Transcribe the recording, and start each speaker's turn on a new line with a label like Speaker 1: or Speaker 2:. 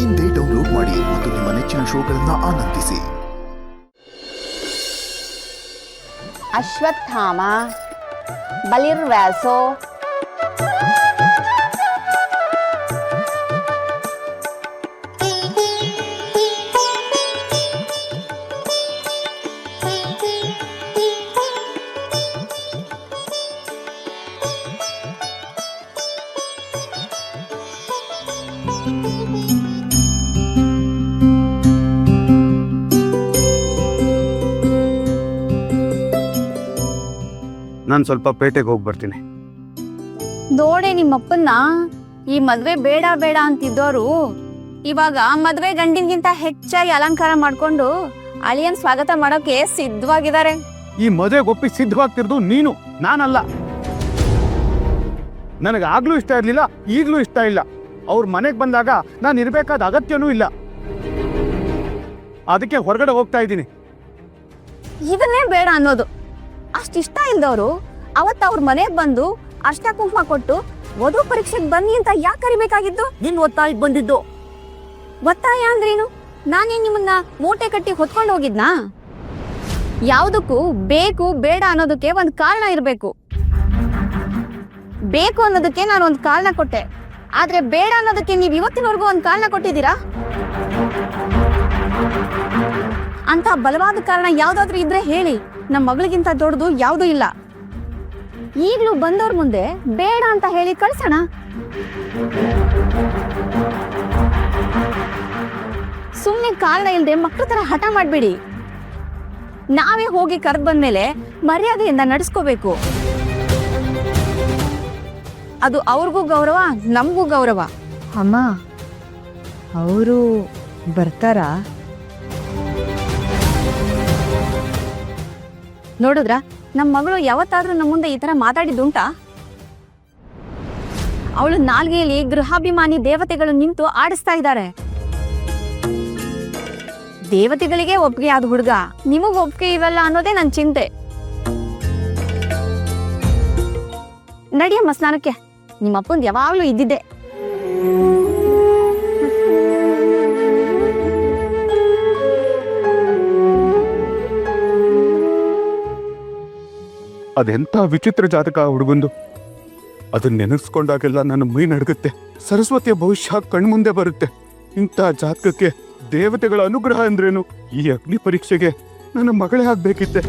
Speaker 1: ಇಂದೇ ಡೌನ್ಲೋಡ್ ಮಾಡಿ ಮತ್ತು ನಿಮ್ಮ ನೆಚ್ಚಿನ ಶೋಗಳನ್ನು ಆನಂದಿಸಿ.
Speaker 2: ಅಶ್ವತ್ಥಾಮ, ಬಲಿರ್ವ್ಯಾಸೋ,
Speaker 3: ನಾನು ಸ್ವಲ್ಪ ಪೇಟೆಗೆ ಹೋಗಿ ಬರ್ತೀನಿ.
Speaker 2: ನೋಡೆ ನಿಮ್ಮಪ್ಪನ್ನ ಈ ಮದ್ವೆ ಬೇಡ ಬೇಡ ಅಂತಿದ್ದೋರು ಇವಾಗ ಮದ್ವೆ ಗಂಡಿನ್ಗಿಂತ ಹೆಚ್ಚಾಗಿ ಅಲಂಕಾರ ಮಾಡ್ಕೊಂಡು ಅಳಿಯನ್ ಸ್ವಾಗತ ಮಾಡೋಕೆ ಸಿದ್ಧವಾಗಿದ್ದಾರೆ.
Speaker 3: ಈ ಮದುವೆಗೆ ಒಪ್ಪಿ ಸಿದ್ಧವಾಗ್ತಿರೋದು ನೀನು, ನಾನಲ್ಲ. ನನಗೆ ಆಗ್ಲೂ ಇಷ್ಟ ಇರಲಿಲ್ಲ, ಈಗಲೂ ಇಷ್ಟ ಇಲ್ಲ. ಅವ್ರ ಮನೆಗೆ ಬಂದಾಗ ನಾನು ಇರಬೇಕಾದ ಅಗತ್ಯನೂ ಇಲ್ಲ. ಅದಕ್ಕೆ ಹೊರಗಡೆ ಹೋಗ್ತಾ ಇದ್ದೀನಿ.
Speaker 2: ಇದನ್ನೇ ಬೇಡ ಅನ್ನೋದು. ಅಷ್ಟಿಷ್ಟ ಇಲ್ದವ್ರು ಅವತ್ತು ಅವ್ರ ಮನೆಗೆ ಬಂದು ಅಷ್ಟ ಕುಂಕುಮ ಕೊಟ್ಟು ವಧು ಪರೀಕ್ಷೆಗೆ ಬನ್ನಿ ಅಂತ ಯಾಕೆ ಕರಿಬೇಕಾಗಿದ್ದು?
Speaker 3: ನಿನ್ ಒತ್ತಾಯ ಬಂದಿದ್ದು.
Speaker 2: ಒತ್ತಾಯ ಅಂದ್ರೇನು? ನಾನೇನ್ ನಿಮ್ಮನ್ನ ಮೂಟೆ ಕಟ್ಟಿ ಹೊತ್ಕೊಂಡು ಹೋಗಿದ್ನಾ? ಯಾವುದಕ್ಕೂ ಬೇಕು ಬೇಡ ಅನ್ನೋದಕ್ಕೆ ಒಂದು ಕಾರಣ ಇರಬೇಕು. ಬೇಕು ಅನ್ನೋದಕ್ಕೆ ನಾನು ಒಂದು ಕಾರಣ ಕೊಟ್ಟೆ, ಆದ್ರೆ ಬೇಡ ಅನ್ನೋದಕ್ಕೆ ನೀವು ಇವತ್ತಿನವರೆಗೂ ಒಂದು ಕಾರಣ ಕೊಟ್ಟಿದ್ದೀರಾ? ಅಂತ ಬಲವಾದ ಕಾರಣ ಯಾವ್ದಾದ್ರು ಇದ್ರೆ ಹೇಳಿ. ನಮ್ಮ ಮಗಳಿಗಿಂತ ದೊಡ್ಡದು ಯಾವುದೂ ಇಲ್ಲ. ಈಗಲೂ ಬಂದವ್ರ ಮುಂದೆ ಬೇಡ ಅಂತ ಹೇಳಿ ಕಳ್ಸೋಣ. ಸುಮ್ಮನೆ ಕಾರಣ ಇಲ್ಲದೆ ಮಕ್ಕಳ ತರ ಹಠ ಮಾಡ್ಬೇಡಿ. ನಾವೇ ಹೋಗಿ ಕರೆದು ಬಂದ್ಮೇಲೆ ಮರ್ಯಾದೆಯಿಂದ ನಡೆಸ್ಕೋಬೇಕು. ಅದು ಅವ್ರಿಗೂ ಗೌರವ, ನಮಗೂ ಗೌರವ.
Speaker 4: ಅಮ್ಮ, ಅವರು ಬರ್ತಾರಾ?
Speaker 2: ನೋಡಿದ್ರ, ನಮ್ಮ ಮಗಳು ಯಾವತ್ತಾದ್ರೂ ನಮ್ಮ ಮುಂದೆ ಈ ತರ ಮಾತಾಡಿದ್ದುಂಟಾ? ಅವಳು ನಾಲ್ಗೆಯಲ್ಲಿ ಗೃಹಾಭಿಮಾನಿ ದೇವತೆಗಳು ನಿಂತು ಆಡಿಸ್ತಾ ಇದ್ದಾರೆ. ದೇವತೆಗಳಿಗೆ ಒಪ್ಪಿಗೆ ಆದ ಹುಡುಗ, ನಿಮಗ್ ಒಪ್ಪಿಗೆ ಇರಲ್ಲ ಅನ್ನೋದೇ ನನ್ನ ಚಿಂತೆ. ನಡಿಯಮ್ಮ ಸ್ನಾನಕ್ಕೆ. ನಿಮ್ಮಪ್ಪಂದು ಯಾವಾಗ್ಲೂ ಇದ್ದಿದ್ದೆ.
Speaker 3: ಅದೆಂತ ವಿಚಿತ್ರ ಜಾತಕ ಹುಡುಗಂದು. ಅದನ್ನ ನೆನೆಸ್ಕೊಂಡಾಗೆಲ್ಲ ನನ್ನ ಮೈ ನಡುಗುತ್ತೆ. ಸರಸ್ವತಿಯ ಭವಿಷ್ಯ ಕಣ್ಮುಂದೆ ಬರುತ್ತೆ. ಇಂಥ ಜಾತಕಕ್ಕೆ ದೇವತೆಗಳ ಅನುಗ್ರಹ ಅಂದ್ರೇನು? ಈ ಅಗ್ನಿ ಪರೀಕ್ಷೆಗೆ ನನ್ನ ಮಗಳೇ ಆಗ್ಬೇಕಿತ್ತೆ.